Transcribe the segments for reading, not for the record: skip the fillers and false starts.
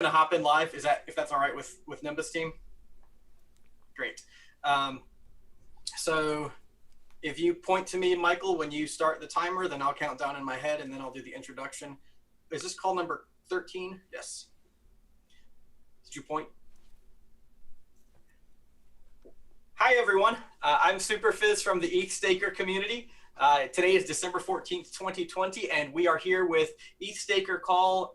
to hop in live. Is that, if that's all right with Nimbus team? Great. So if you point to me, Michael, when you start the timer, then I'll count down in my head and then I'll do the introduction. Is this call number 13? Yes. Did you point? Hi, everyone. I'm SuperFizz from the ETHStaker Community. Today is December 14th, 2020, and we are here with ETHStaker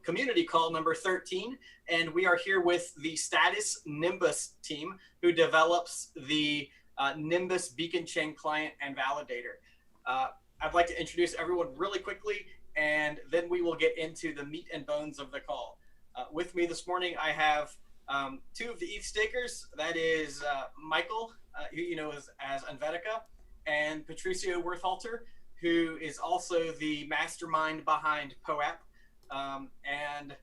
Community Call number 13, and we are here with the Status Nimbus team who develops the Nimbus beacon chain client and validator. I'd like to introduce everyone really quickly, and then we will get into the meat and bones of the call. With me this morning, I have two of the ETHStakers. That is Michael, who you know as Unvetica, and Patricio Werthalter, who is also the mastermind behind POAP. And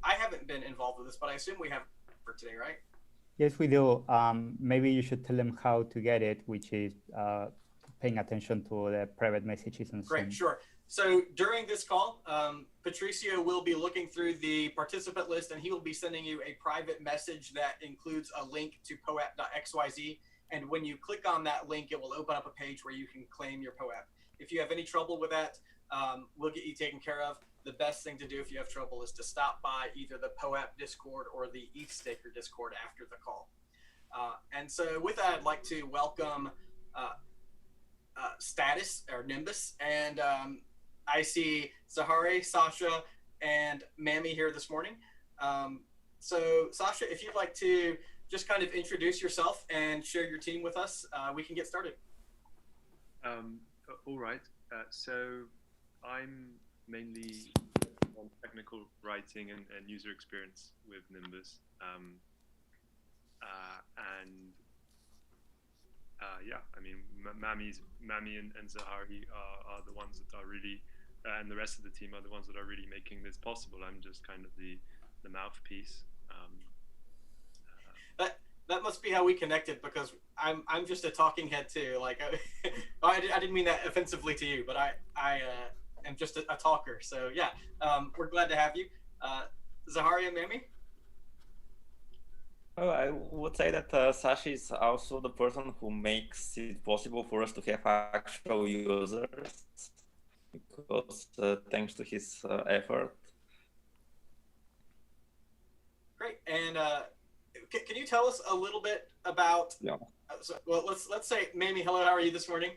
I haven't been involved with this, but I assume we have for today, right? Yes, we do. Maybe you should tell them how to get it, which is paying attention to the private messages and so on. Great, sure. So during this call, Patricio will be looking through the participant list, and he will be sending you a private message that includes a link to poap.xyz. And when you click on that link, it will open up a page where you can claim your POAP. If you have any trouble with that, we'll get you taken care of. The best thing to do if you have trouble is to stop by either the POAP Discord or the ETHStaker Discord after the call. And so with that, I'd like to welcome Status, or Nimbus, and I see Zahari, Sasha, and Mammy here this morning. So Sasha, if you'd like to just kind of introduce yourself and share your team with us, we can get started. All right. So I'm mainly on technical writing and user experience with Nimbus. Yeah, I mean, Mammy and Zahari are the ones that are really, and the rest of the team are the ones that are really making this possible. I'm just kind of the mouthpiece. That must be how we connected, because I'm just a talking head too. Like I didn't mean that offensively to you, but I am just a talker. So yeah, we're glad to have you, Zahari and Mammy. Well, I would say that Sacha is also the person who makes it possible for us to have actual users, because thanks to his effort. Great. And can you tell us a little bit about? Yeah. Well, let's say, Mamie, hello. How are you this morning?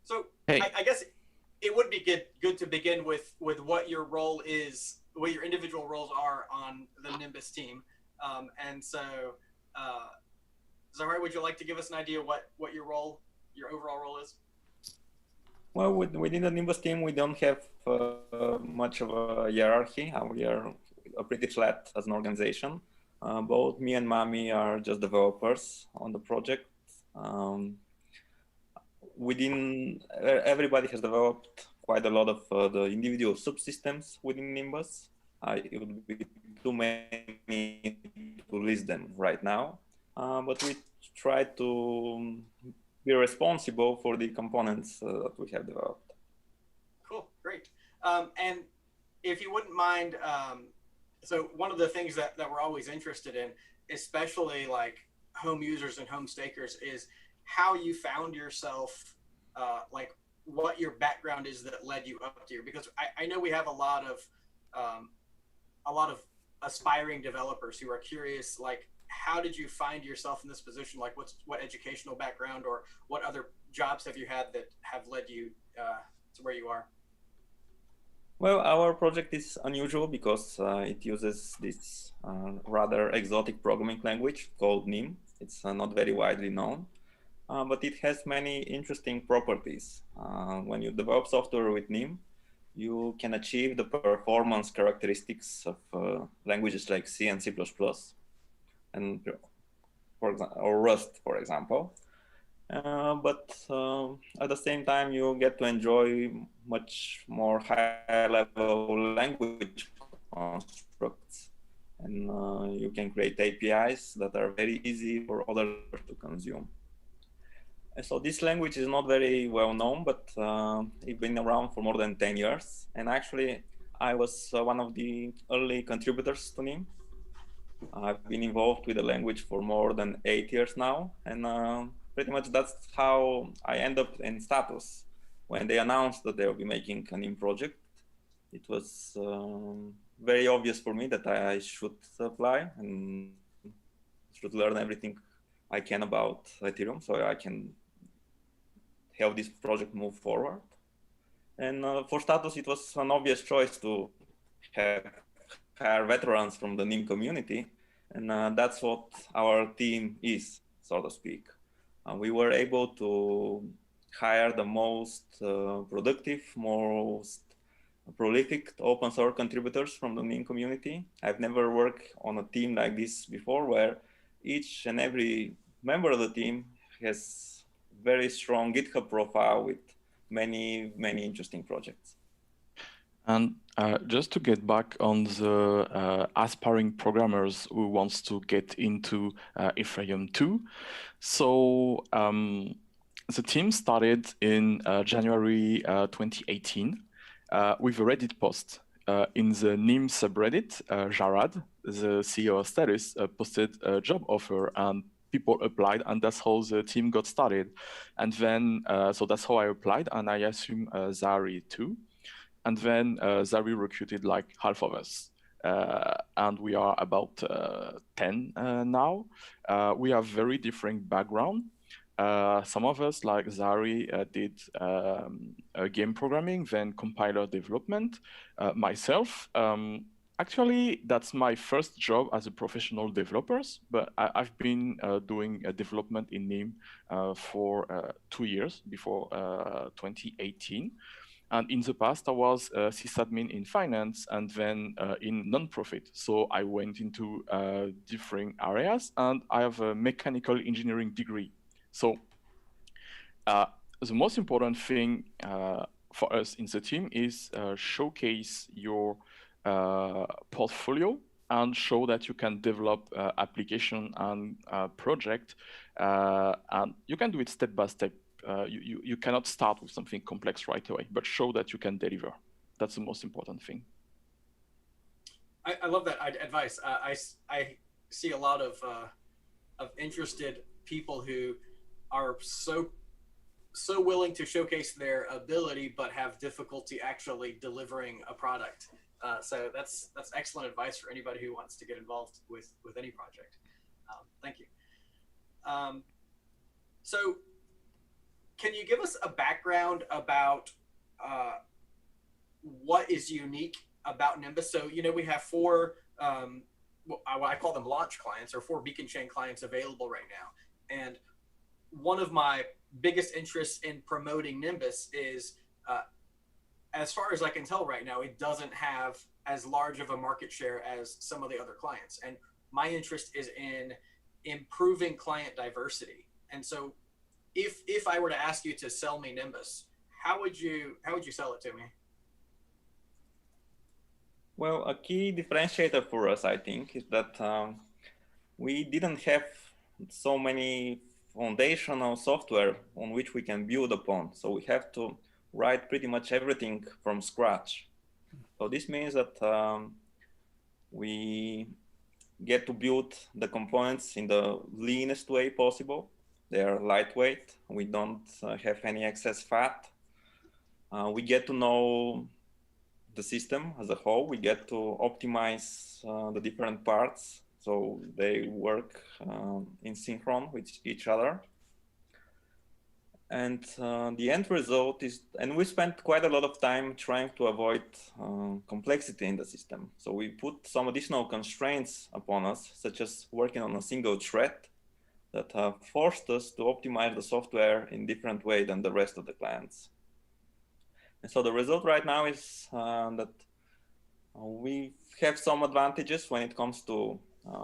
So hey. I guess it would be good to begin with what your role is, what your individual roles are on the Nimbus team. And so, Zahari, would you like to give us an idea what your overall role is? Well, within the Nimbus team, we don't have much of a hierarchy. We are pretty flat as an organization. Both me and Mammy are just developers on the project. Everybody has developed quite a lot of the individual subsystems within Nimbus. It would be too many to list them right now, but we try to be responsible for the components that we have developed. Cool, great. And if you wouldn't mind, so one of the things that we're always interested in, especially like home users and home stakers, is how you found yourself, like what your background is that led you up here. Because I know we have a lot of aspiring developers who are curious, like, how did you find yourself in this position? Like, what educational background or what other jobs have you had that have led you to where you are? Well, our project is unusual because it uses this rather exotic programming language called NIM. It's not very widely known, but it has many interesting properties. When you develop software with NIM, you can achieve the performance characteristics of languages like C and C++, and or Rust, for example. But at the same time, you get to enjoy much more high-level language constructs, and you can create APIs that are very easy for others to consume. And so this language is not very well known, but it's been around for more than 10 years. And actually, I was one of the early contributors to NIM. I've been involved with the language for more than 8 years now, and pretty much that's how I end up in Status. When they announced that they will be making a NIM project, it was very obvious for me that I should apply and should learn everything I can about Ethereum so I can help this project move forward. And for Status, it was an obvious choice to hire veterans from the NIM community. And that's what our team is, so to speak. We were able to hire the most productive, most prolific open source contributors from the NIM community. I've never worked on a team like this before, where each and every member of the team has very strong GitHub profile with many interesting projects. And just to get back on the aspiring programmers who wants to get into Ethereum 2. So the team started in January 2018 with a Reddit post. In the NIM subreddit, Jarad, the CEO of Status, posted a job offer and people applied, and that's how the team got started. And then, so that's how I applied, and I assume Zari too. And then Zari recruited like half of us. And we are about 10 now. We have very different background. Some of us, like Zari, did game programming, then compiler development. Myself, actually, that's my first job as a professional developer, but I've been doing development in NIM for 2 years before 2018. And in the past, I was a sysadmin in finance and then in nonprofit. So I went into different areas, and I have a mechanical engineering degree. So the most important thing for us in the team is showcase your portfolio and show that you can develop application and project, and you can do it step by step. You cannot start with something complex right away, but show that you can deliver. That's the most important thing. I love that advice. I see a lot of interested people who are so willing to showcase their ability, but have difficulty actually delivering a product. So that's excellent advice for anybody who wants to get involved with any project. Thank you. So can you give us a background about what is unique about Nimbus? So, you know, we have 4, I call them launch clients, or 4 beacon chain clients available right now. And one of my biggest interests in promoting Nimbus is, as far as I can tell right now, it doesn't have as large of a market share as some of the other clients. And my interest is in improving client diversity. And so if I were to ask you to sell me Nimbus, how would you sell it to me? Well, a key differentiator for us, I think, is that we didn't have so many foundational software on which we can build upon. So we have to write pretty much everything from scratch. So this means that we get to build the components in the leanest way possible. They are lightweight. We don't have any excess fat. We get to know the system as a whole. We get to optimize the different parts so they work in synchron with each other. And the end result is, and we spent quite a lot of time trying to avoid complexity in the system. So we put some additional constraints upon us, such as working on a single thread that forced us to optimize the software in different way than the rest of the clients. And so the result right now is that we have some advantages when it comes to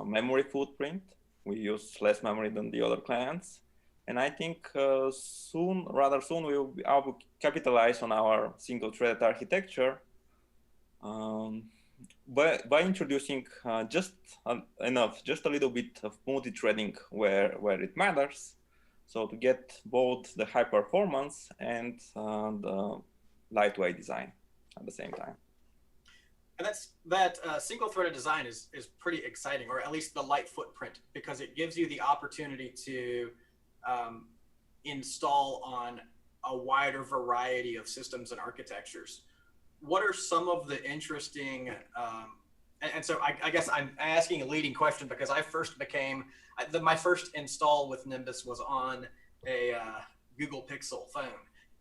memory footprint. We use less memory than the other clients. And I think rather soon, we will be able to capitalize on our single-threaded architecture by introducing just a little bit of multi-threading where it matters. So to get both the high performance and the lightweight design at the same time. And that single-threaded design is pretty exciting, or at least the light footprint, because it gives you the opportunity to install on a wider variety of systems and architectures. What are some of the interesting, and so I guess I'm asking a leading question because I first became, my first install with Nimbus was on a Google Pixel phone,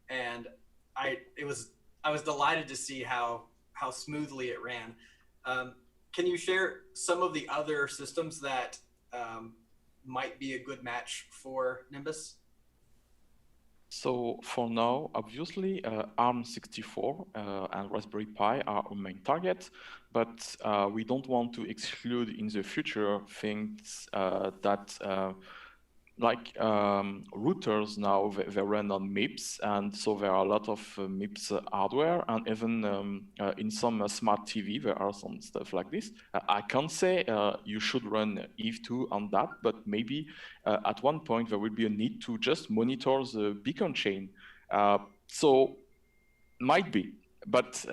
and I was delighted to see how smoothly it ran. Can you share some of the other systems that might be a good match for Nimbus? So for now, obviously, ARM64 and Raspberry Pi are our main target, but we don't want to exclude in the future things that like routers now, they run on MIPS, and so there are a lot of MIPS hardware, and even in some smart TV, there are some stuff like this. I can't say you should run ETH2 on that, but maybe at one point there will be a need to just monitor the beacon chain. So might be, but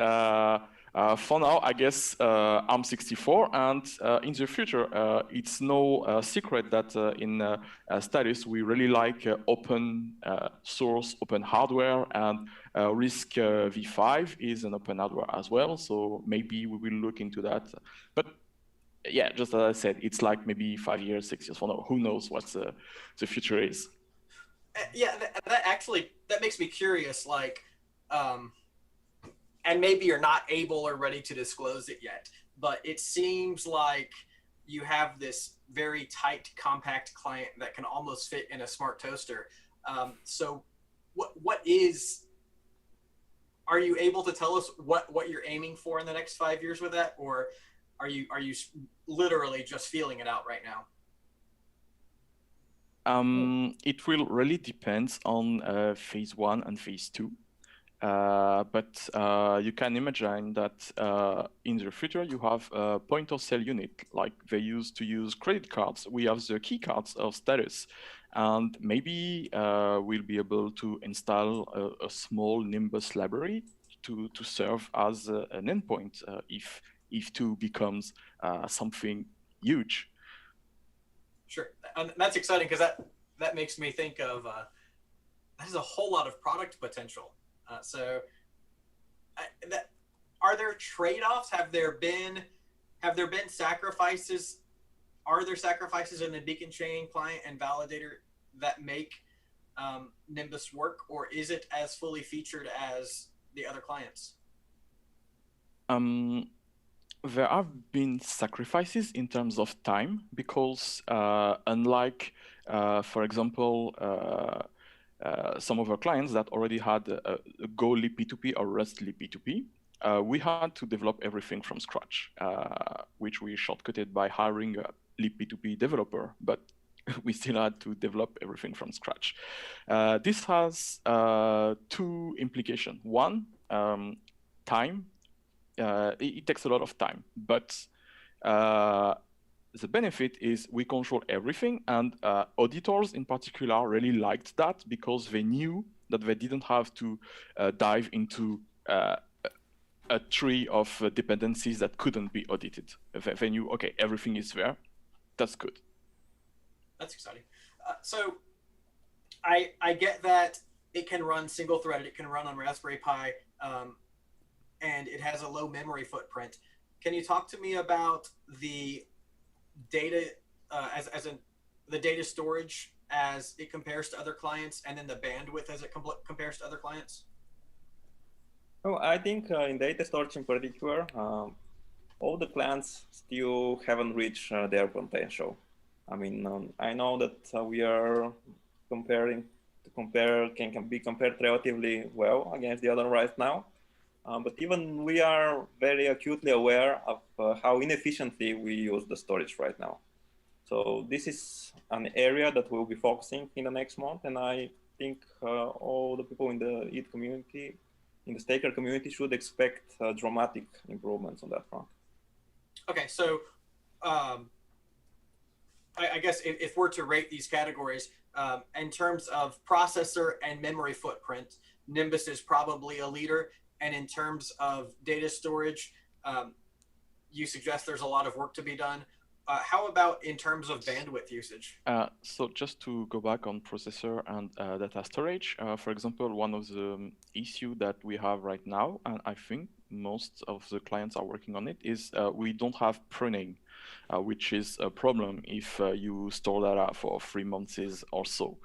for now, I guess ARM64, and in the future, it's no secret that in Status, we really like open source, open hardware, and RISC V5 is an open hardware as well, so maybe we will look into that. But yeah, just as I said, it's like maybe 5 years, 6 years from now. Who knows what the future is? Yeah, that makes me curious, like, and maybe you're not able or ready to disclose it yet, but it seems like you have this very tight, compact client that can almost fit in a smart toaster. So are you able to tell us what you're aiming for in the next 5 years with that? Or are you literally just feeling it out right now? It will really depend on phase 1 and phase 2. But you can imagine that in the future you have a point of sale unit, like they used to use credit cards. We have the key cards of Status, and maybe we'll be able to install a small Nimbus library to serve as an endpoint if ETH2 becomes something huge. Sure, and that's exciting because that makes me think of that is a whole lot of product potential. So, are there trade-offs? Have there been sacrifices? Are there sacrifices in the beacon chain client and validator that make Nimbus work, or is it as fully featured as the other clients? There have been sacrifices in terms of time because unlike, for example, some of our clients that already had a Go libp2p or Rust libp2p, we had to develop everything from scratch, which we shortcutted by hiring a libp2p developer, but we still had to develop everything from scratch. This has two implications. One, time. It takes a lot of time, but the benefit is we control everything, and auditors in particular really liked that because they knew that they didn't have to dive into a tree of dependencies that couldn't be audited. They knew, okay, everything is there. That's good. That's exciting. So I get that it can run single-threaded, it can run on Raspberry Pi, and it has a low memory footprint. Can you talk to me about the data the data storage as it compares to other clients, and then the bandwidth as it compares to other clients? Oh, I think in data storage in particular, all the clients still haven't reached their potential. I mean, I know that we are can be compared relatively well against the other right now. But even we are very acutely aware of how inefficiently we use the storage right now. So this is an area that we'll be focusing in the next month. And I think all the people in the ETH community, in the Staker community, should expect dramatic improvements on that front. Okay, so I guess if we're to rate these categories, in terms of processor and memory footprint, Nimbus is probably a leader. And in terms of data storage, you suggest there's a lot of work to be done. How about in terms of bandwidth usage? So just to go back on processor and data storage, for example, one of the issue that we have right now, and I think most of the clients are working on it, is we don't have pruning, which is a problem if you store data for 3 months or so.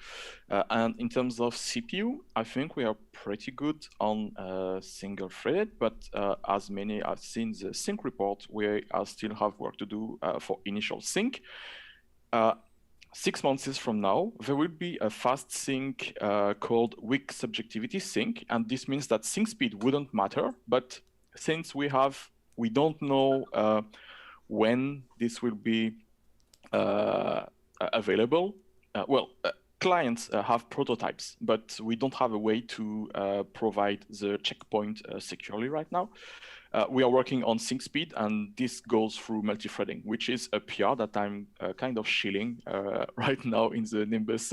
And in terms of CPU, I think we are pretty good on single threaded, but as many have seen the sync report, we still have work to do for initial sync. 6 months from now, there will be a fast sync called weak subjectivity sync, and this means that sync speed wouldn't matter, but since we don't know when this will be available, clients have prototypes, but we don't have a way to provide the checkpoint securely right now. We are working on sync speed, and this goes through multi-threading, which is a PR that I'm kind of shilling right now in the Nimbus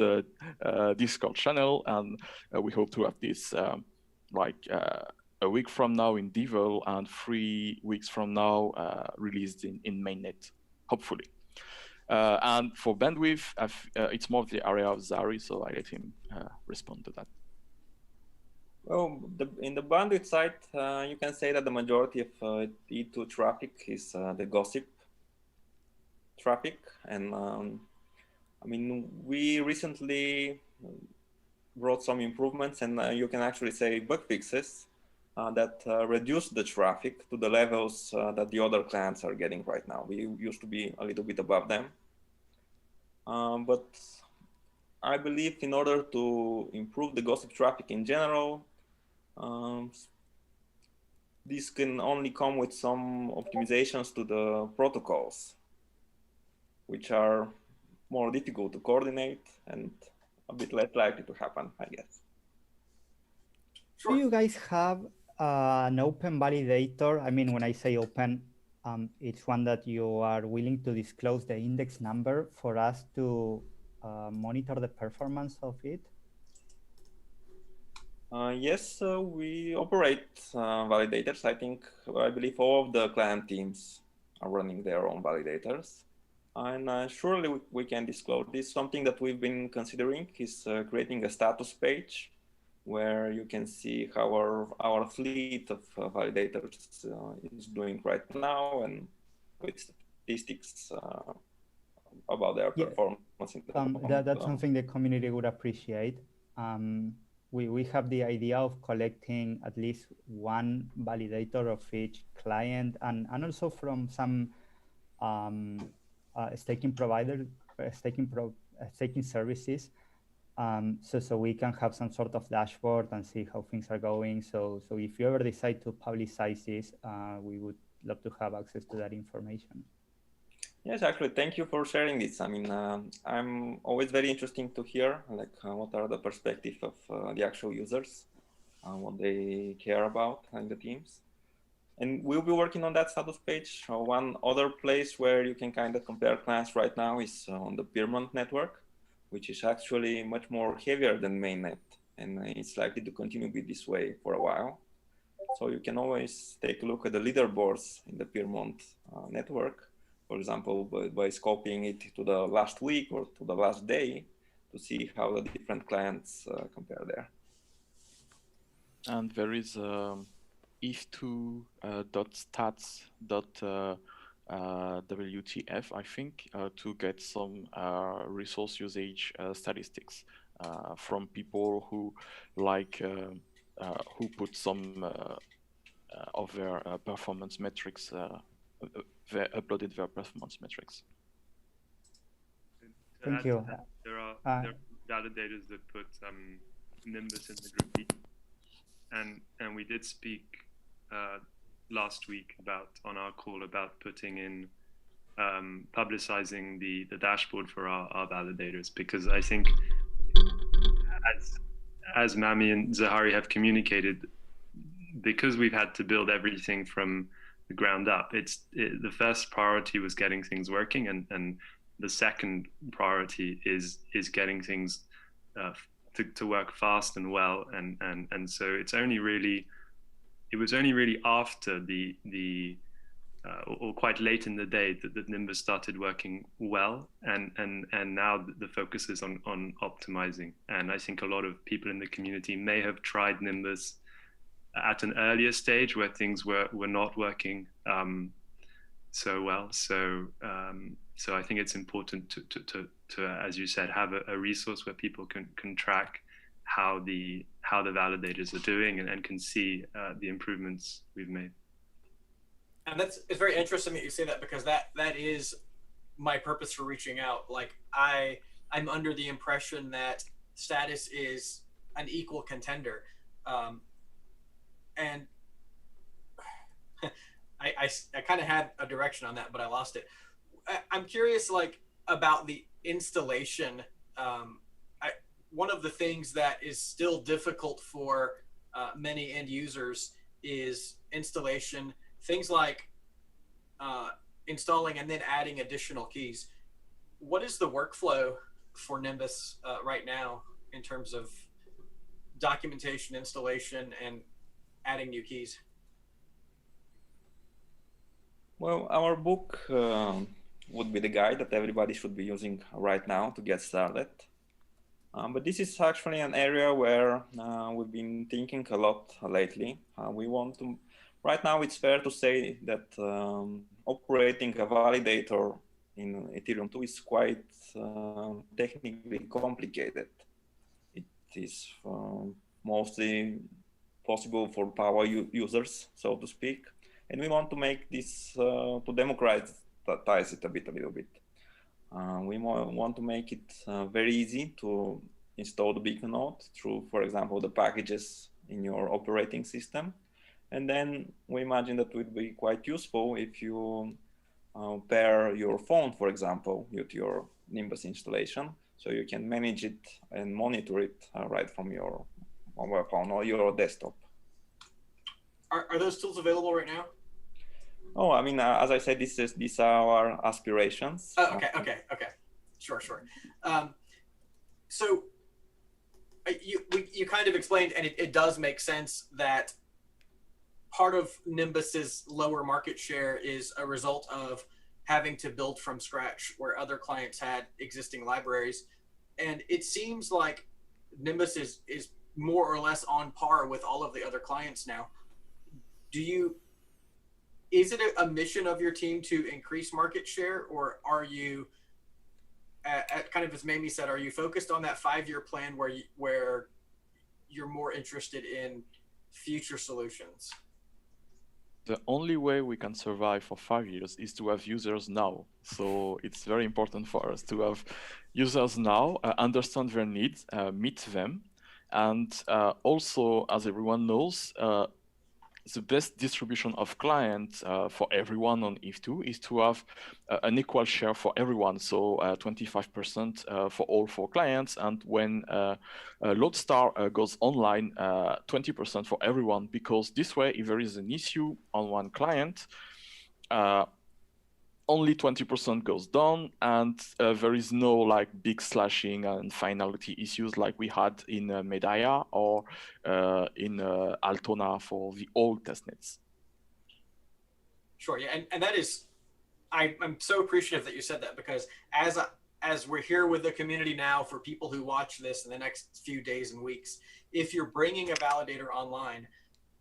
Discord channel, and we hope to have this a week from now in Devil and 3 weeks from now released in mainnet, hopefully. And for bandwidth, it's more of the area of Zari, so I let him respond to that. Well, in the bandwidth side, you can say that the majority of E2 traffic is the gossip traffic. And I mean, we recently brought some improvements, and you can actually say bug fixes that reduce the traffic to the levels that the other clients are getting right now. We used to be a little bit above them. But I believe in order to improve the gossip traffic in general, this can only come with some optimizations to the protocols, which are more difficult to coordinate and a bit less likely to happen, I guess. Sure. Do you guys have an open validator? I mean, when I say open, it's one that you are willing to disclose the index number for us to monitor the performance of it? Yes, we operate validators. I believe all of the client teams are running their own validators. And surely we can disclose this. Something that we've been considering is creating a status page where you can see how our fleet of validators is doing right now, and with statistics about their performance. That's something the community would appreciate. We have the idea of collecting at least one validator of each client, and also from some staking provider, staking services, so we can have some sort of dashboard and see how things are going. So if you ever decide to publicize this, we would love to have access to that information. Yes, actually, thank you for sharing this. I mean, I'm always very interesting to hear, like, what are the perspectives of the actual users, what they care about in the teams. And we'll be working on that status page. One other place where you can kind of compare clients right now is on the Peermont network, which is actually much more heavier than mainnet, and it's likely to continue to be this way for a while. So you can always take a look at the leaderboards in the Peermont network, for example, by scoping it to the last week or to the last day to see how the different clients compare there. And there is ETH.stats.wtf, I think, to get some resource usage statistics from people who who put some of their performance metrics, uploaded their performance metrics. Thank you. There are validators that put Nimbus in the group, and we did speak last week on our call about putting in publicizing the dashboard for our validators, because I think as Mami and Zahari have communicated, because we've had to build everything from the ground up, the first priority was getting things working, and the second priority is getting things to work fast and well, and so it was only really after the or quite late in the day that Nimbus started working well, and now the focus is on optimizing. And I think a lot of people in the community may have tried Nimbus at an earlier stage where things were not working so well. So I think it's important to as you said, have a resource where people can track how the validators are doing and can see the improvements we've made. And it's very interesting that you say that, because that is my purpose for reaching out. Like I'm under the impression that Status is an equal contender, and I kind of had a direction on that, but I lost it. I'm curious, like, about the installation. One of the things that is still difficult for many end users is installation. Things like installing and then adding additional keys. What is the workflow for Nimbus right now in terms of documentation, installation, and adding new keys? Well, our book would be the guide that everybody should be using right now to get started. But this is actually an area where we've been thinking a lot lately. We want to, right now it's fair to say that operating a validator in Ethereum 2 is quite technically complicated. It is mostly possible for power users, so to speak. And we want to make this, to democratize it a little bit. We want to make it very easy to install the beacon node through, for example, the packages in your operating system. And then we imagine that would be quite useful if you pair your phone, for example, with your Nimbus installation, so you can manage it and monitor it right from your mobile phone or your desktop. Are those tools available right now? Oh, I mean, as I said, these are our aspirations. Oh, okay. Sure. So you kind of explained, and it does make sense, that part of Nimbus's lower market share is a result of having to build from scratch where other clients had existing libraries. And it seems like Nimbus is more or less on par with all of the other clients now. Is it a mission of your team to increase market share, or are you, kind of as Mamie said, are you focused on that 5-year plan where you're more interested in future solutions? The only way we can survive for 5 years is to have users now. So it's very important for us to have users now, understand their needs, meet them. And also, as everyone knows, the best distribution of clients for everyone on ETH2 is to have an equal share for everyone. So 25% for all 4 clients. And when Lodestar goes online, 20% for everyone, because this way, if there is an issue on one client, only 20% goes down, and there is no like big slashing and finality issues like we had in Medaya or in Altona for the old testnets. Sure, yeah, and that is, I'm so appreciative that you said that, because as we're here with the community now, for people who watch this in the next few days and weeks, if you're bringing a validator online,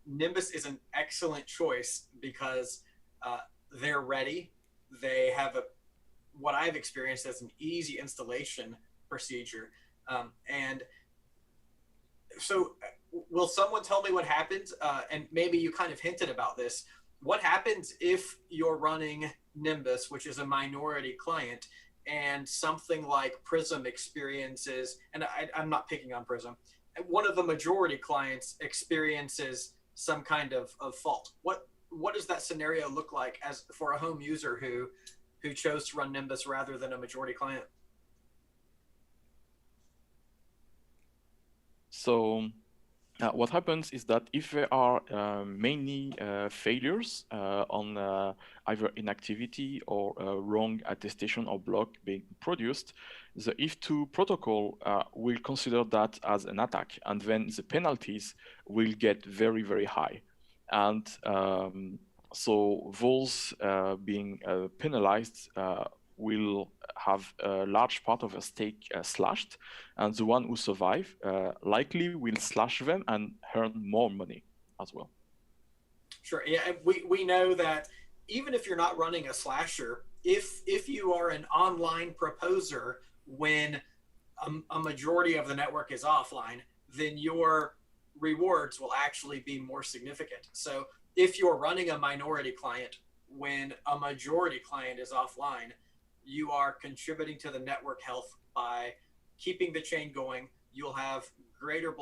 Nimbus is an excellent choice, because they're ready. They have what I've experienced as an easy installation procedure. And so will someone tell me what happens? And maybe you kind of hinted about this. What happens if you're running Nimbus, which is a minority client, and something like Prism experiences, and I'm not picking on Prism, one of the majority clients experiences some kind of fault? What does that scenario look like as for a home user who chose to run Nimbus rather than a majority client? So what happens is that if there are many failures on either inactivity or wrong attestation or block being produced, the ETH2 protocol will consider that as an attack, and then the penalties will get very, very high. And So those being penalized will have a large part of a stake slashed, and the one who survive likely will slash them and earn more money as well. Sure. Yeah, and we know that even if you're not running a slasher, if you are an online proposer when a majority of the network is offline, then your rewards will actually be more significant. So if you're running a minority client when a majority client is offline, you are contributing to the network health by keeping the chain going. You'll have greater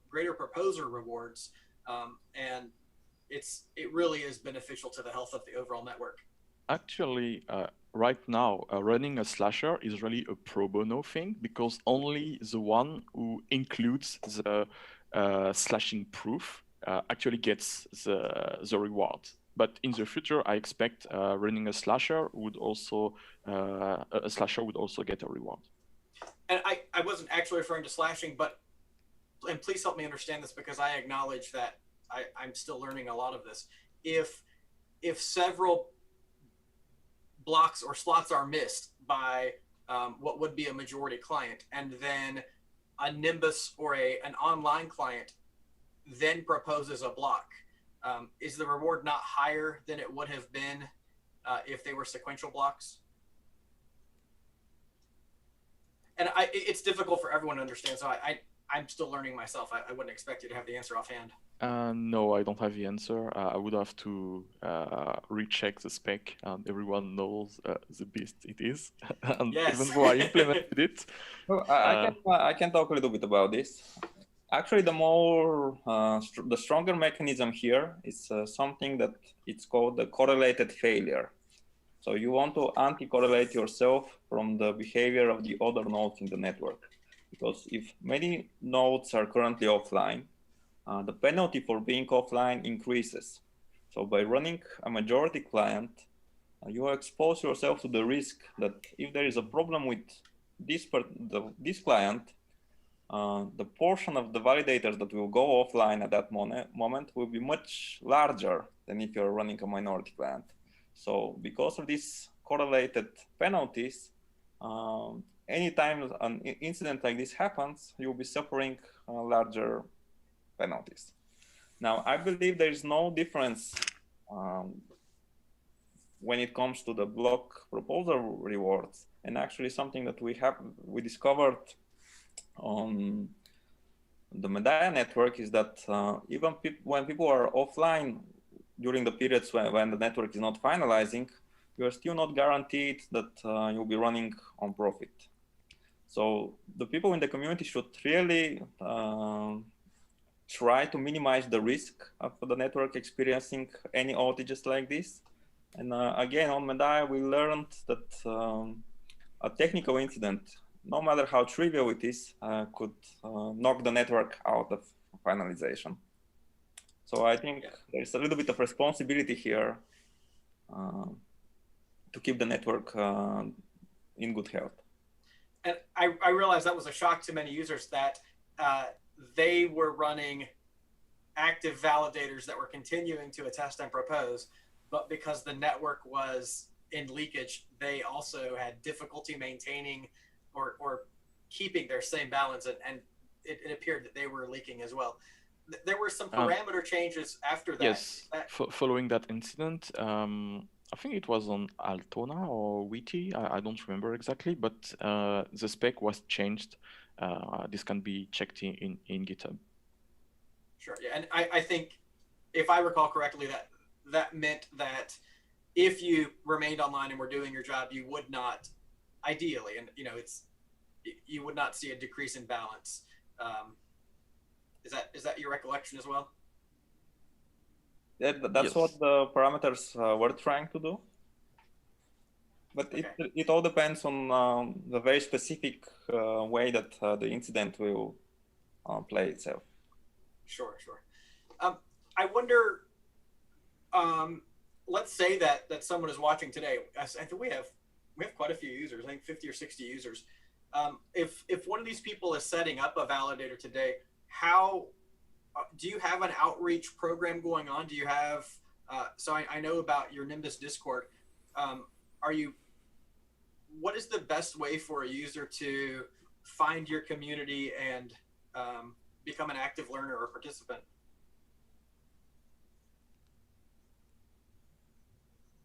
greater proposer rewards, and it really is beneficial to the health of the overall network. Actually, right now, running a slasher is really a pro bono thing because only the one who includes the slashing proof actually gets the reward. But in the future, I expect running a slasher would also get a reward. And I wasn't actually referring to slashing, and please help me understand this because I acknowledge that I'm still learning a lot of this. If several blocks or slots are missed by what would be a majority client, and then a Nimbus or an online client then proposes a block, is the reward not higher than it would have been if they were sequential blocks? And it's difficult for everyone to understand, so I'm still learning myself. I wouldn't expect you to have the answer offhand. No, I don't have the answer. I would have to recheck the spec, and everyone knows the beast it is. And yes. Even though I implemented it. Well, I can talk a little bit about this. Actually, the stronger mechanism here is something that it's called the correlated failure. So you want to anti-correlate yourself from the behavior of the other nodes in the network. Because if many nodes are currently offline, the penalty for being offline increases. So by running a majority client, you expose yourself to the risk that if there is a problem with this client, the portion of the validators that will go offline at that moment will be much larger than if you're running a minority client. So because of these correlated penalties, anytime an incident like this happens, you'll be suffering larger penalties. Now, I believe there is no difference when it comes to the block proposal rewards, and actually something that we discovered on the Medallia network is that even when people are offline during the periods when the network is not finalizing, you are still not guaranteed that you'll be running on profit. So the people in the community should really try to minimize the risk of the network experiencing any outages like this. And again, on Medallia, we learned that a technical incident, no matter how trivial it is, could knock the network out of finalization. So I think there's a little bit of responsibility here to keep the network in good health. And I realized that was a shock to many users that they were running active validators that were continuing to attest and propose, but because the network was in leakage, they also had difficulty maintaining or keeping their same balance, and it appeared that they were leaking as well. There were some parameter changes after that. Yes, following that incident, I think it was on Altona or Wiki, I don't remember exactly, but the spec was changed. This can be checked in GitHub. Sure, yeah, and I think, if I recall correctly, that meant that if you remained online and were doing your job, you would not, ideally, and you would not see a decrease in balance. Is that your recollection as well? Yeah, that's yes. What the parameters were trying to do. But okay. it all depends on the very specific way that the incident will play itself. Sure. I wonder, let's say that someone is watching today. I think we have quite a few users, I think 50 or 60 users. If one of these people is setting up a validator today, how do you have an outreach program going on? Do you have So I know about your Nimbus Discord. What is the best way for a user to find your community and become an active learner or participant?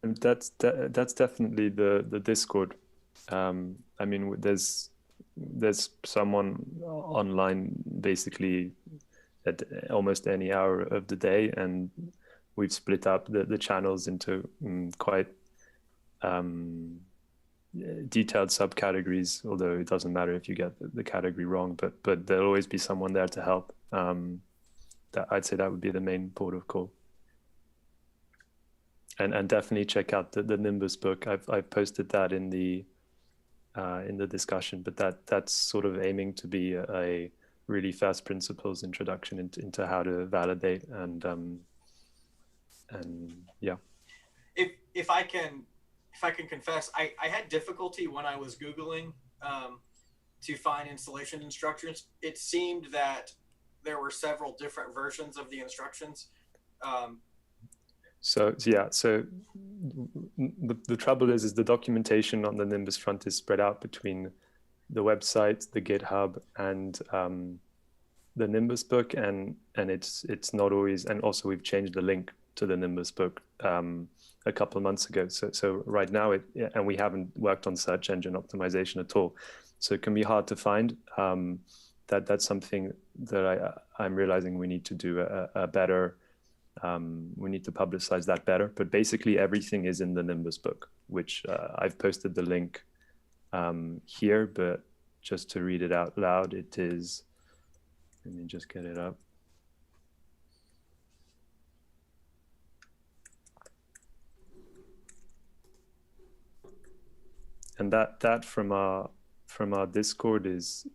And that's definitely the Discord. I mean, there's someone online basically at almost any hour of the day, and we've split up the channels into quite detailed subcategories, although it doesn't matter if you get the category wrong, but there'll always be someone there to help. I'd say that would be the main port of call. And definitely check out the Nimbus book. I've posted that in the discussion, but that's sort of aiming to be a really first principles introduction into how to validate and yeah. If I can confess, I had difficulty when I was Googling to find installation instructions. It seemed that there were several different versions of the instructions. So yeah, so the trouble is the documentation on the Nimbus front is spread out between the website, the GitHub, and the Nimbus book, and it's not always. And also we've changed the link to the Nimbus book a couple of months ago. So right now and we haven't worked on search engine optimization at all, so it can be hard to find. That's something that I'm realizing we need to do a better. We need to publicize that better, but basically everything is in the Nimbus book, which I've posted the link here, but just to read it out loud, it is, let me just get it up. And that from our Discord is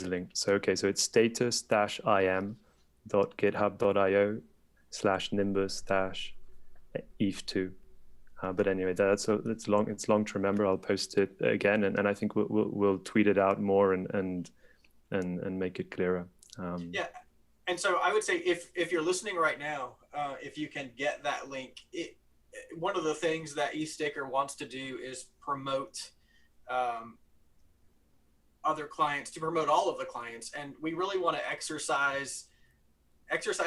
linked. So okay, so it's status-im.github.io/nimbus-eth2. But anyway, it's long to remember. I'll post it again, and I think we'll tweet it out more and make it clearer. Yeah, and so I would say if you're listening right now, if you can get that link, one of the things that ETHStaker wants to do is promote other clients, to promote all of the clients, and we really want to exercise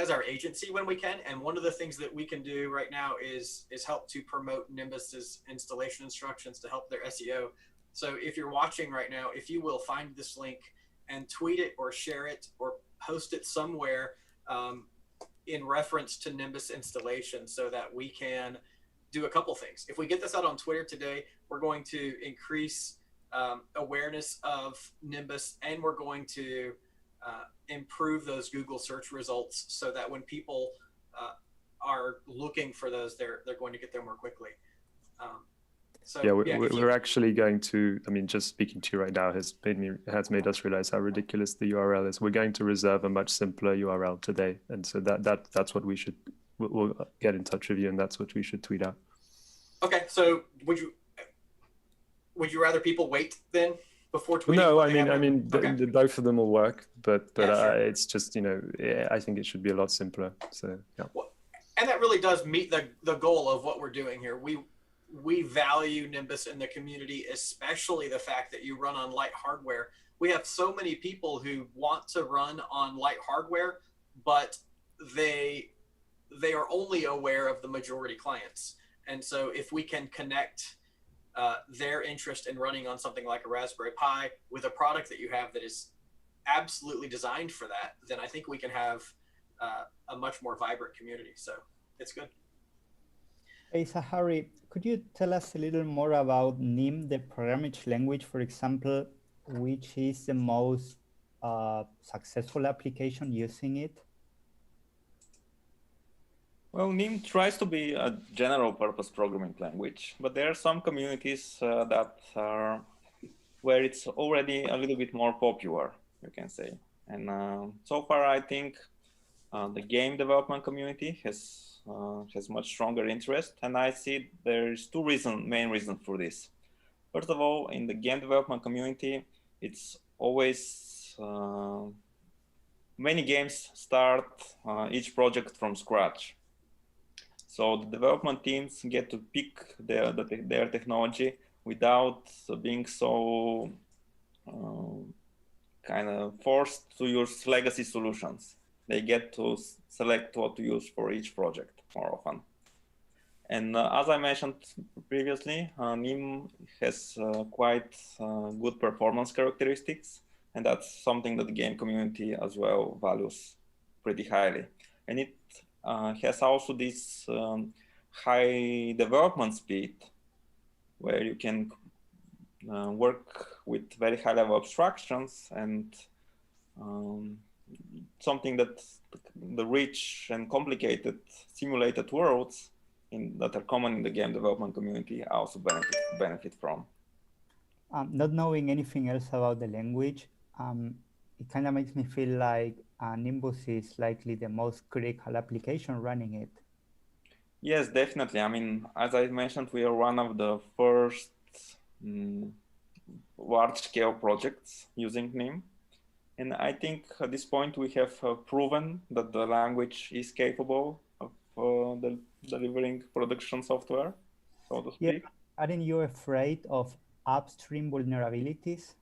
our agency when we can. And one of the things that we can do right now is help to promote Nimbus's installation instructions to help their SEO. So if you're watching right now, if you will find this link and tweet it or share it or post it somewhere in reference to Nimbus installation, so that we can do a couple things. If we get this out on Twitter today, we're going to increase awareness of Nimbus, and we're going to improve those Google search results so that when people are looking for those, they're going to get there more quickly. So yeah, we're actually going to, I mean, just speaking to you right now has made us realize how ridiculous the URL is. We're going to reserve a much simpler URL today, and so that's what we'll get in touch with you, and that's what we should tweet out. Okay, so would you rather people wait then before tweeting? No, I mean, okay. both of them will work, but yeah, sure. It's just, I think it should be a lot simpler. So yeah. Well, and that really does meet the goal of what we're doing here. We value Nimbus in the community, especially the fact that you run on light hardware. We have so many people who want to run on light hardware, but they are only aware of the majority clients. And so if we can connect their interest in running on something like a Raspberry Pi with a product that you have that is absolutely designed for that, then I think we can have a much more vibrant community. So it's good. Hey, Zahari, could you tell us a little more about NIM, the programming language, for example, which is the most successful application using it? Well, NIM tries to be a general purpose programming language, but there are some communities that are where it's already a little bit more popular, you can say. And so far, I think the game development community has much stronger interest, and I see there's two main reasons for this. First of all, in the game development community, it's always many games start each project from scratch. So the development teams get to pick their technology without being so kind of forced to use legacy solutions. They get to select what to use for each project more often. And as I mentioned previously, NIM has quite good performance characteristics, and that's something that the game community as well values pretty highly. And it has also this high development speed, where you can work with very high level abstractions and something that the rich and complicated simulated worlds that are common in the game development community also benefit from. Not knowing anything else about the language, it kind of makes me feel like Nimbus is likely the most critical application running it. Yes, definitely. I mean, as I mentioned, we are one of the first large-scale projects using NIM. And I think at this point we have proven that the language is capable of delivering production software, so to speak. Yeah. Aren't you afraid of upstream vulnerabilities?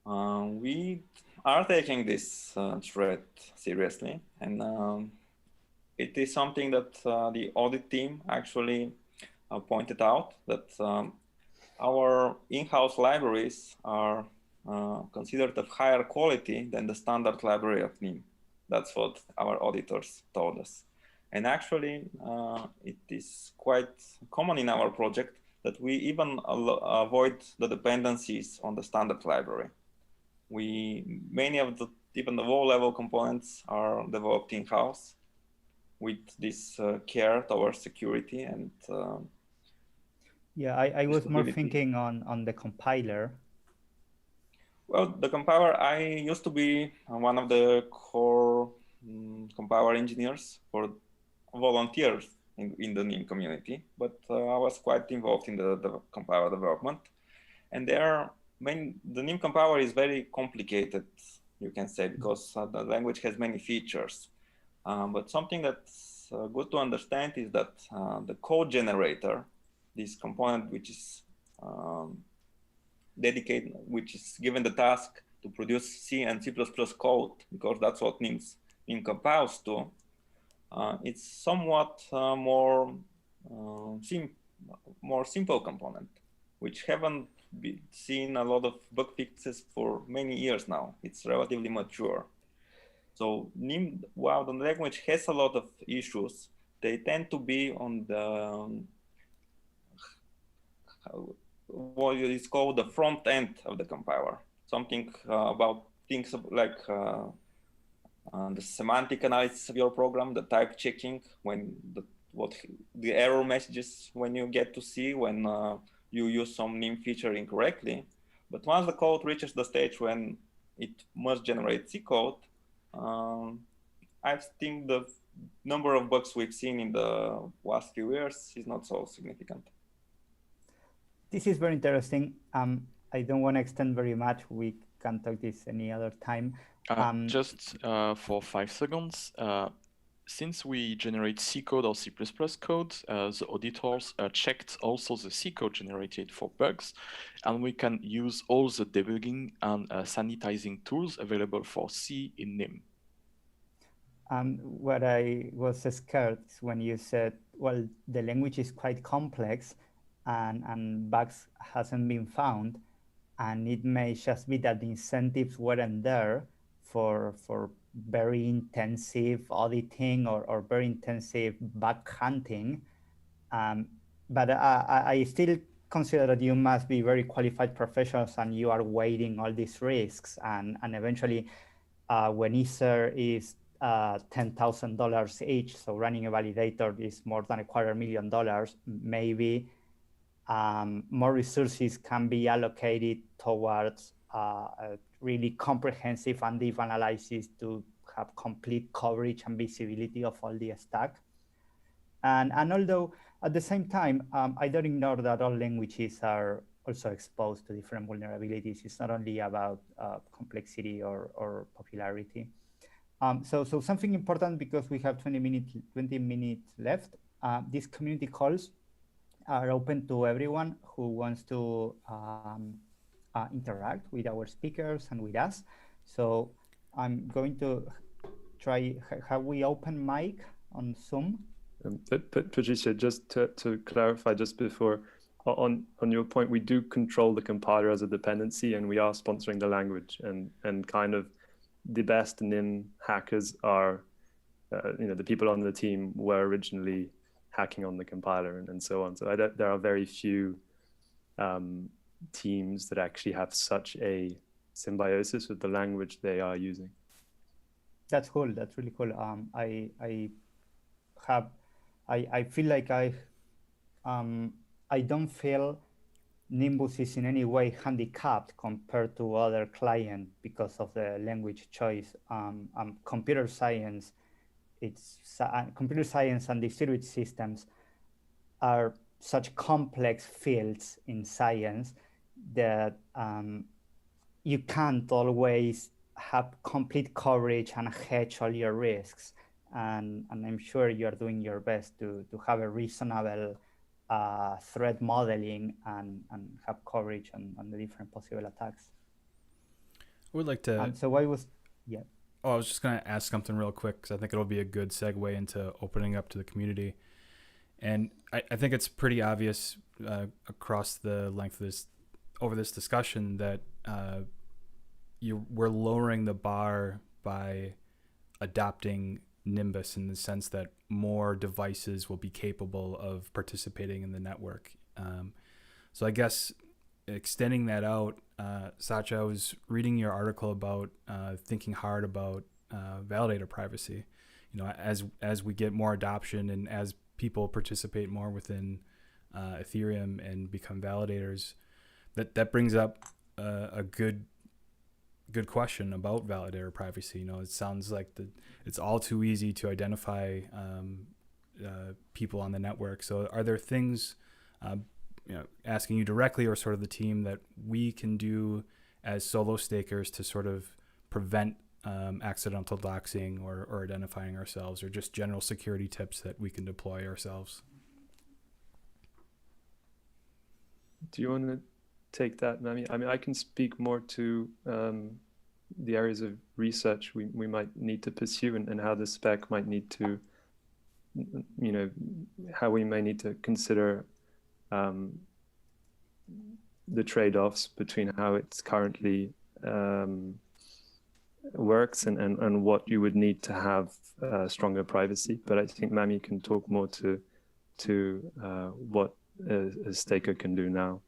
We are taking this threat seriously, and it is something that the audit team actually pointed out, that our in-house libraries are considered of higher quality than the standard library of NIM. That's what our auditors told us. And actually, it is quite common in our project that we even avoid the dependencies on the standard library. Many of even the low-level components are developed in-house with this care towards security and yeah, I was more thinking on the compiler. Well, the compiler, I used to be one of the core compiler engineers for volunteers in the NIM community, but I was quite involved in the compiler development. And the NIM compiler is very complicated, you can say, because the language has many features. But something that's good to understand is that the code generator, this component which is which is given the task to produce C and C++ code, because that's what NIM compiles to, it's somewhat more simple component, which haven't seen a lot of bug fixes for many years now. It's relatively mature. So NIM, while the language has a lot of issues, they tend to be on the what is called the front end of the compiler. Something about things like the semantic analysis of your program, the type checking, when the error messages when you get to see when you use some NIM feature incorrectly. But once the code reaches the stage when it must generate C code, I think the number of bugs we've seen in the last few years is not so significant. This is very interesting. I don't want to extend very much. We can talk this any other time. Just for 5 seconds, since we generate C code or C++ code, the auditors checked also the C code generated for bugs, and we can use all the debugging and sanitizing tools available for C in NIM. What I was scared is when you said, well, the language is quite complex and bugs hasn't been found, and it may just be that the incentives weren't there for very intensive auditing or very intensive bug hunting. But I still consider that you must be very qualified professionals and you are weighing all these risks, and eventually when Ether is $10,000 each, so running a validator is more than $250,000, maybe more resources can be allocated towards a really comprehensive and deep analysis to have complete coverage and visibility of all the stack. And although at the same time, I don't ignore that all languages are also exposed to different vulnerabilities. It's not only about complexity or popularity. So something important, because we have 20 minutes left. These community calls are open to everyone who wants to interact with our speakers and with us. So I'm going to try, have we open mic on Zoom? Patricia, just to clarify just before, on your point, we do control the compiler as a dependency, and we are sponsoring the language, and kind of the best NIM hackers are, the people on the team were originally hacking on the compiler and so on. So there are very few teams that actually have such a symbiosis with the language they are using. That's cool. That's really cool. I feel like I don't feel Nimbus is in any way handicapped compared to other clients because of the language choice. Computer science, computer science and distributed systems are such complex fields in science that you can't always have complete coverage and hedge all your risks. And I'm sure you're doing your best to have a reasonable threat modeling and have coverage on the different possible attacks. I would like to. So I was, yeah. Oh, I was just going to ask something real quick, because I think it'll be a good segue into opening up to the community. And I think it's pretty obvious across the length of over this discussion that we're lowering the bar by adopting Nimbus, in the sense that more devices will be capable of participating in the network. So I guess extending that out, Sacha, I was reading your article about thinking hard about validator privacy. As we get more adoption and as people participate more within Ethereum and become validators, that brings up a good question about validator privacy. It sounds like it's all too easy to identify people on the network. So are there things, asking you directly or sort of the team, that we can do as solo stakers to sort of prevent accidental doxing or identifying ourselves, or just general security tips that we can deploy ourselves? Do you want to take that, Mami? I mean, I can speak more to the areas of research we might need to pursue, and how the spec might need to, how we may need to consider the trade-offs between how it's currently works and what you would need to have stronger privacy. But I think Mami can talk more to what a staker can do now.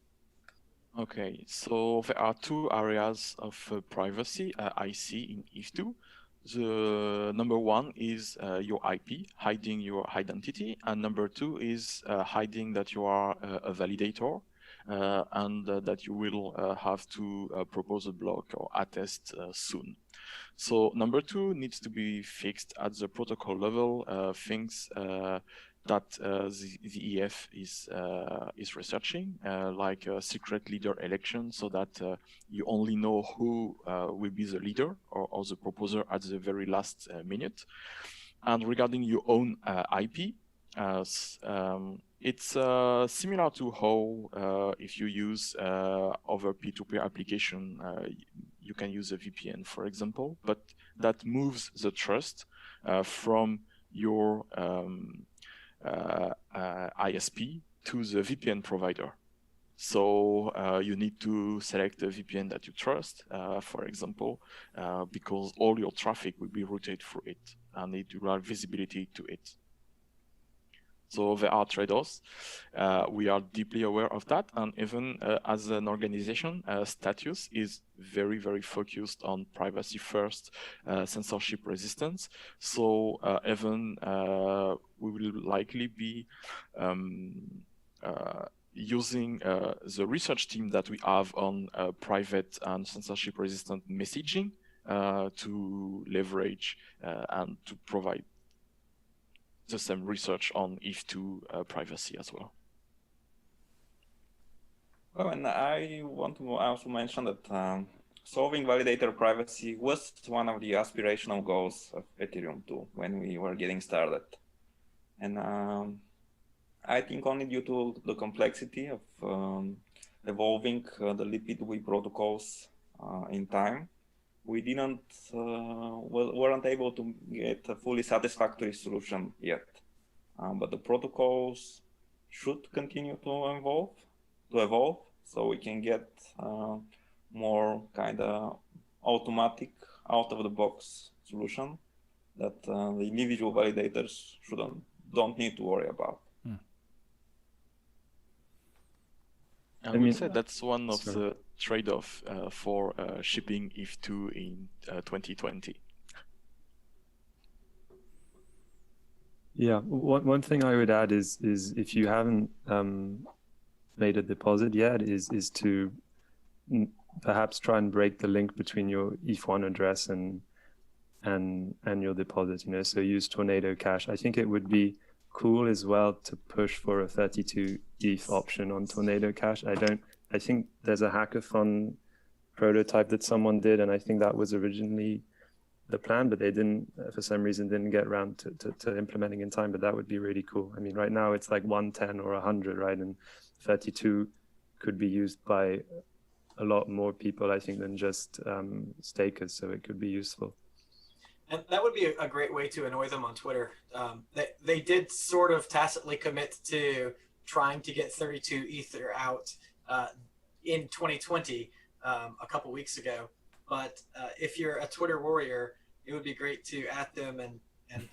Okay, so there are two areas of privacy I see in ETH2. The number one is your IP, hiding your identity, and number two is hiding that you are a validator, and that you will have to propose a block or attest soon. So number two needs to be fixed at the protocol level, things that the EF is researching, like a secret leader election, so that you only know who will be the leader or the proposer at the very last minute. And regarding your own IP, it's similar to how if you use other peer-to-peer application, you can use a VPN, for example, but that moves the trust from your ISP to the VPN provider. So you need to select a VPN that you trust, for example, because all your traffic will be routed through it and it will have visibility to it. So there are trade-offs. We are deeply aware of that, and even as an organization, Status is very, very focused on privacy first, censorship resistance. So even we will likely be using the research team that we have on private and censorship resistant messaging to leverage and to provide the same research on ETH2 privacy as well. Oh, and I want to also mention that solving validator privacy was one of the aspirational goals of Ethereum 2 when we were getting started. And I think only due to the complexity of evolving the LipidWe protocols in time, we weren't able to get a fully satisfactory solution yet. But the protocols should continue to evolve, so we can get more kind of automatic, out-of-the-box solution that the individual validators don't need to worry about. I would say that's one of the trade-off for shipping ETH2 in 2020. Yeah, one thing I would add is if you haven't made a deposit yet, is to perhaps try and break the link between your ETH1 address and your deposit. You know, so use Tornado Cash. I think it would be cool as well to push for a 32 ETH option on Tornado Cash. I think there's a hackathon prototype that someone did, and I think that was originally the plan, but they didn't, for some reason, didn't get around to implementing in time. But that would be really cool. I mean, right now it's like 110 or 100, right? And 32 could be used by a lot more people, I think, than just stakers. So it could be useful. And that would be a great way to annoy them on Twitter. They did sort of tacitly commit to trying to get 32 Ether out in 2020 a couple weeks ago. But if you're a Twitter warrior, it would be great to at them and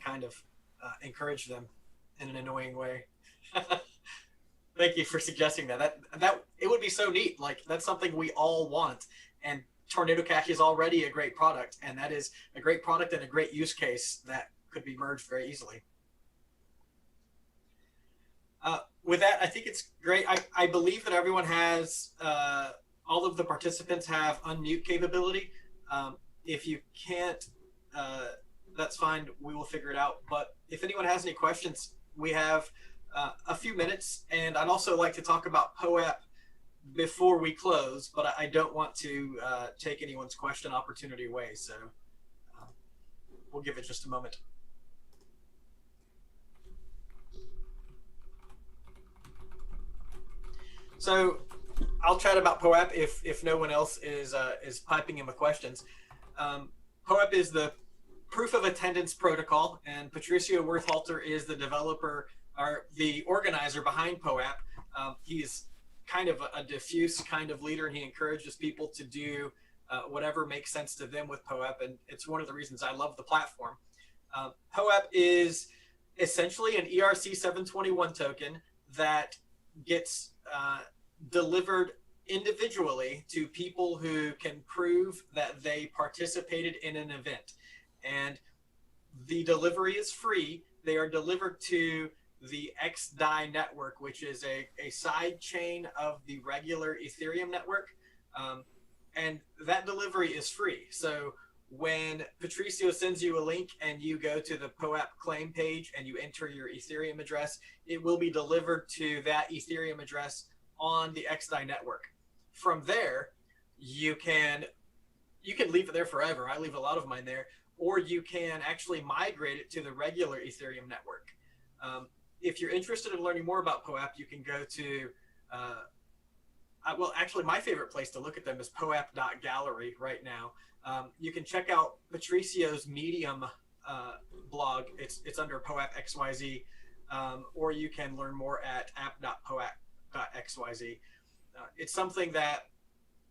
kind of encourage them in an annoying way. Thank you for suggesting that. That it would be so neat. Like, that's something we all want. And Tornado Cash is already a great product, and that is a great product and a great use case that could be merged very easily. With that, I think it's great. I believe that everyone has, all of the participants have unmute capability. If you can't, that's fine. We will figure it out. But if anyone has any questions, we have a few minutes, and I'd also like to talk about POAP before we close, but I don't want to take anyone's question opportunity away, so we'll give it just a moment. So I'll chat about POAP if no one else is piping in with questions. POAP is the proof of attendance protocol, and Patricio Werthalter is the developer or the organizer behind POAP. He's kind of a diffuse kind of leader, and he encourages people to do whatever makes sense to them with POAP, and it's one of the reasons I love the platform. POAP is essentially an ERC 721 token that gets delivered individually to people who can prove that they participated in an event. And the delivery is free. They are delivered to the XDAI network, which is a side chain of the regular Ethereum network. And that delivery is free. So when Patricio sends you a link and you go to the POAP claim page and you enter your Ethereum address, it will be delivered to that Ethereum address on the XDAI network. From there, you can leave it there forever. I leave a lot of mine there, or you can actually migrate it to the regular Ethereum network. If you're interested in learning more about POAP, you can go to, well, actually my favorite place to look at them is poap.gallery right now. You can check out Patricio's Medium blog. It's under POAP XYZ, or you can learn more at app.poap.xyz. It's something that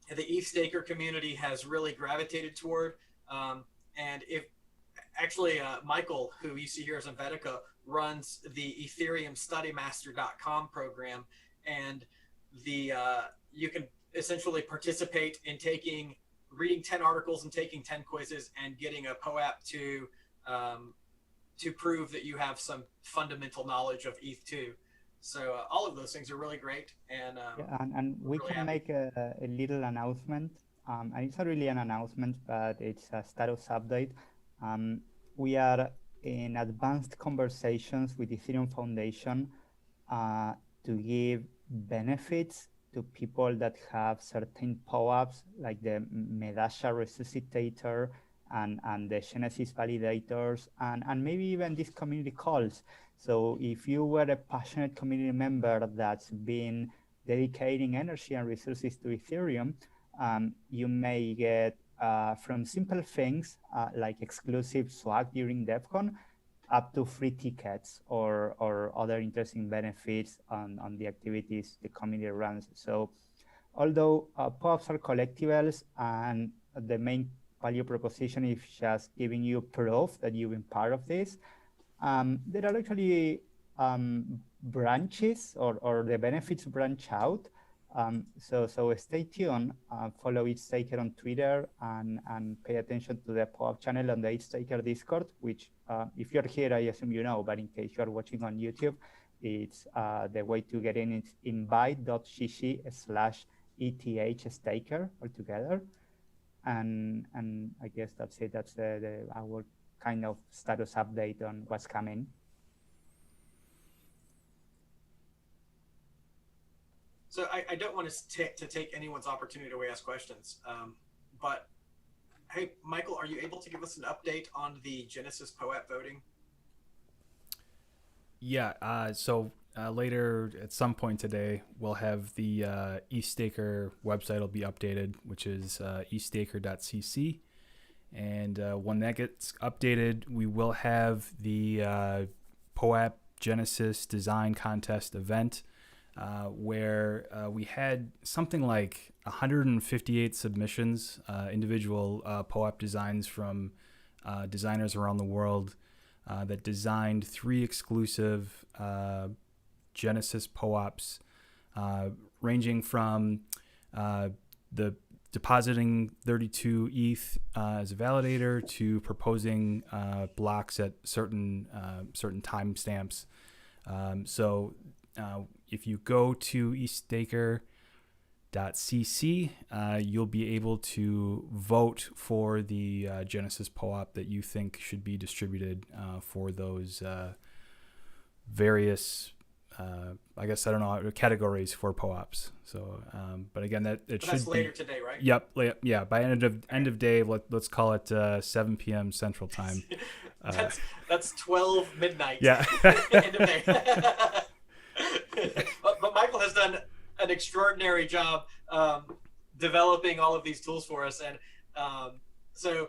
the ETHStaker community has really gravitated toward. And if actually Michael, who you see here as Helvetica, runs the Ethereum StudyMaster.com program, and you can essentially participate in reading 10 articles and taking 10 quizzes and getting a POAP to prove that you have some fundamental knowledge of ETH2. So all of those things are really great. And and we really can happy. make a little announcement. And it's not really an announcement, but it's a status update. We are in advanced conversations with Ethereum Foundation to give benefits to people that have certain POAPs, like the Medasha Resuscitator and the Genesis validators, and maybe even these community calls. So if you were a passionate community member that's been dedicating energy and resources to Ethereum, you may get from simple things like exclusive swag during DevCon up to free tickets or other interesting benefits on the activities the community runs. So although POAPs are collectibles and the main value proposition is just giving you proof that you've been part of this, there are actually branches or the benefits branch out. So stay tuned, follow ETHStaker on Twitter and pay attention to the POAP channel on the ETHStaker Discord, which if you're here, I assume you know, but in case you are watching on YouTube, it's the way to get in is invite.gg/ETHStaker altogether. And I guess that's it. That's our kind of status update on what's coming. So I don't want to take anyone's opportunity to ask questions, but hey, Michael, are you able to give us an update on the Genesis POAP voting? Yeah, so later at some point today, we'll have the ETHStaker website will be updated, which is ETHStaker.cc. And when that gets updated, we will have the POAP Genesis Design Contest event, where we had something like 158 submissions, individual POAP designs from designers around the world that designed 3 exclusive Genesis POAPs, ranging from the depositing 32 ETH as a validator to proposing blocks at certain timestamps. So if you go to ETHStaker.cc, you'll be able to vote for the Genesis POAP that you think should be distributed for those various, I guess, I don't know, categories for POAPs. So, but again, that it should that's later be, today, right? Yep. Yeah. By end of day, let's call it 7 p.m. Central Time. That's 12 midnight. Yeah. End of day. But Michael has done an extraordinary job developing all of these tools for us, and so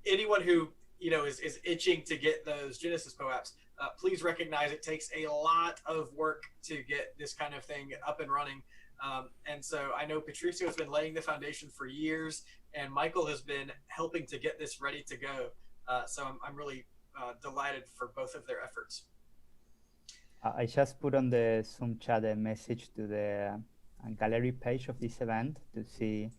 anyone who is itching to get those Genesis POAPs, please recognize it takes a lot of work to get this kind of thing up and running. And so I know Patricio has been laying the foundation for years, and Michael has been helping to get this ready to go. So I'm really delighted for both of their efforts. I just put on the Zoom chat a message to the gallery page of this event to see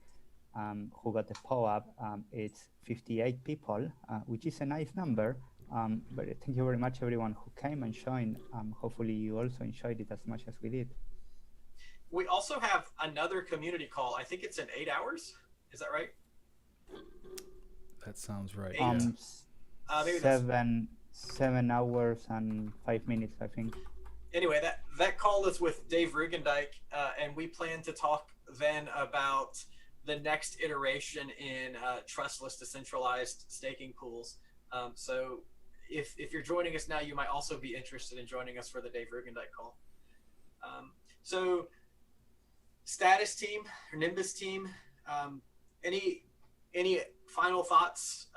who got the POAP. It's 58 people, which is a nice number. But thank you very much, everyone who came and joined. Hopefully you also enjoyed it as much as we did. We also have another community call. I think it's in 8 hours. Is that right? That sounds right. Maybe 7 hours and 5 minutes, I think. Anyway, that call is with Dave Rugendijk, and we plan to talk then about the next iteration in trustless decentralized staking pools. So if you're joining us now, you might also be interested in joining us for the Dave Rugendijk call. So status team or Nimbus team, any final thoughts?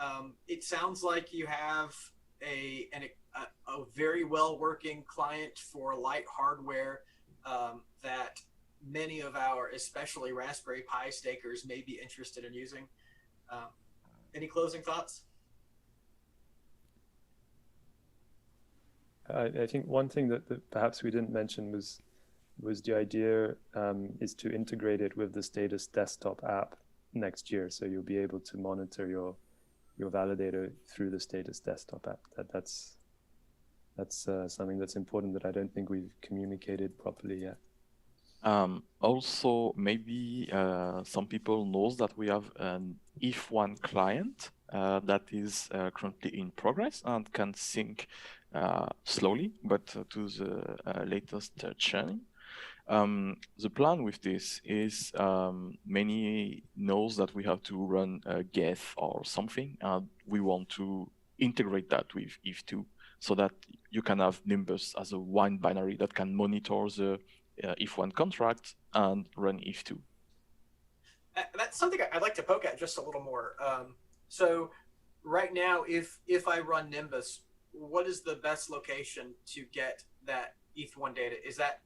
It sounds like you have a very well working client for light hardware that many of our, especially Raspberry Pi stakers, may be interested in using. Any closing thoughts? I think one thing that perhaps we didn't mention was the idea is to integrate it with the Status desktop app next year, so you'll be able to monitor your validator through the Status desktop app. That's something that's important that I don't think we've communicated properly yet. Also, maybe some people knows that we have an ETH1 client that is currently in progress and can sync slowly, but to the latest chain. The plan with this is many knows that we have to run a Geth or something, and we want to integrate that with ETH2 so that you can have Nimbus as a one binary that can monitor the ETH1 contract and run ETH2. That's something I'd like to poke at just a little more. So right now, if I run Nimbus, what is the best location to get that ETH1 data?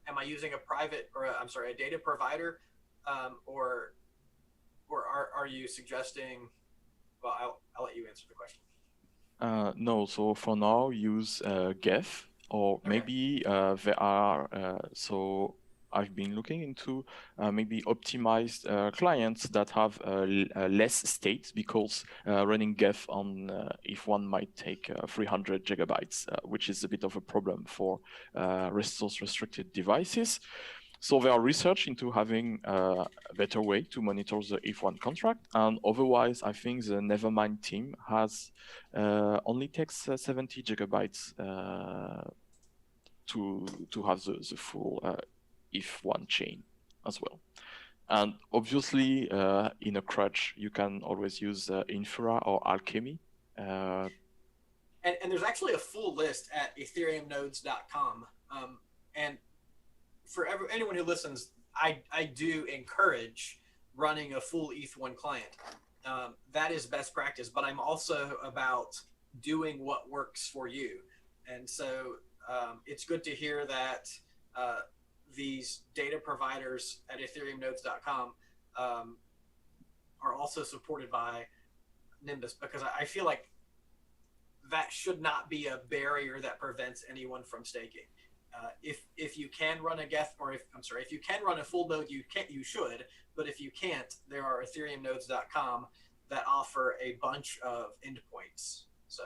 Am I using a private, or a data provider, or are you suggesting? Well, I'll let you answer the question. No, so for now, use Geth, or maybe there are, so I've been looking into maybe optimized clients that have less states, because running Geth on ETH1 might take 300 gigabytes, which is a bit of a problem for resource-restricted devices. So there are research into having a better way to monitor the ETH1 contract, and otherwise, I think the Nevermind team has only takes 70 gigabytes to have the full ETH1 chain as well. And obviously, in a crutch, you can always use Infura or Alchemy. And there's actually a full list at ethereumnodes.com. And for anyone who listens, I do encourage running a full ETH1 client. That is best practice, but I'm also about doing what works for you. And so it's good to hear that these data providers at ethereumnodes.com are also supported by Nimbus, because I feel like that should not be a barrier that prevents anyone from staking. If you can run a Geth, or if you can run a full node, you should. But if you can't, there are ethereumnodes.com that offer a bunch of endpoints. So,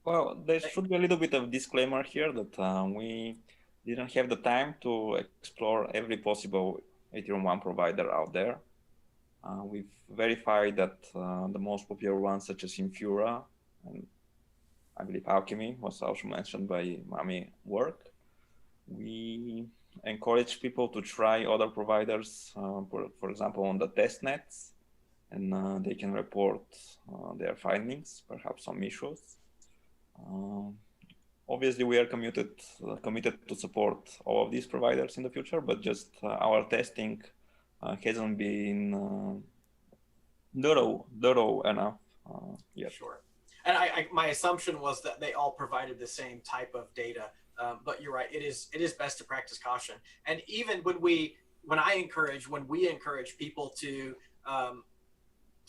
well, there should be a little bit of disclaimer here that we didn't have the time to explore every possible Ethereum 1 provider out there. We've verified that the most popular ones, such as Infura and I believe Alchemy, was also mentioned by Mami work. We encourage people to try other providers, for example, on the test nets, and they can report their findings, perhaps some issues. Obviously, we are committed to support all of these providers in the future, but just our testing hasn't been thorough enough yet. Sure. And my assumption was that they all provided the same type of data, but you're right. It is best to practice caution. And even when we encourage people to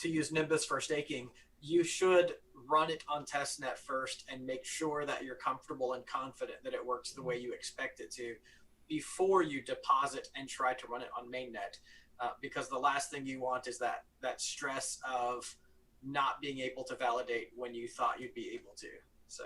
use Nimbus for staking, you should run it on testnet first and make sure that you're comfortable and confident that it works the way you expect it to before you deposit and try to run it on mainnet, because the last thing you want is that stress of not being able to validate when you thought you'd be able to. So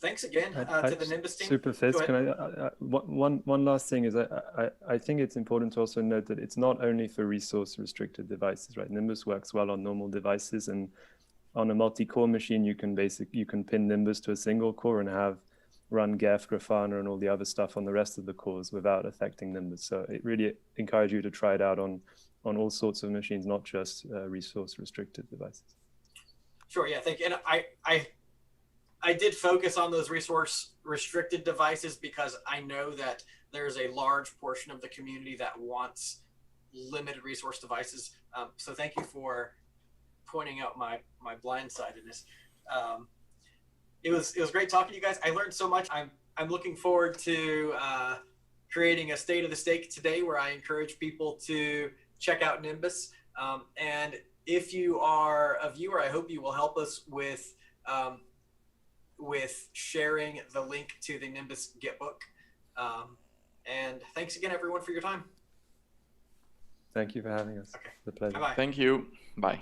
thanks again to the Nimbus team. Super Fizz, can one last thing is I think it's important to also note that it's not only for resource restricted devices, right? Nimbus works well on normal devices, and on a multi-core machine, you can pin Nimbus to a single core and have run Geth, Grafana, and all the other stuff on the rest of the cores without affecting Nimbus. So it really encourages you to try it out on all sorts of machines, not just resource-restricted devices. Sure, yeah, thank you. And I did focus on those resource-restricted devices because I know that there's a large portion of the community that wants limited resource devices. So thank you for pointing out my blindsidedness. It was great talking to you guys. I learned so much. I'm looking forward to creating a state of the stake today, where I encourage people to check out Nimbus. And if you are a viewer, I hope you will help us with sharing the link to the Nimbus Gitbook. And thanks again, everyone, for your time. Thank you for having us. Okay. It's a pleasure. Bye-bye. Thank you. Bye.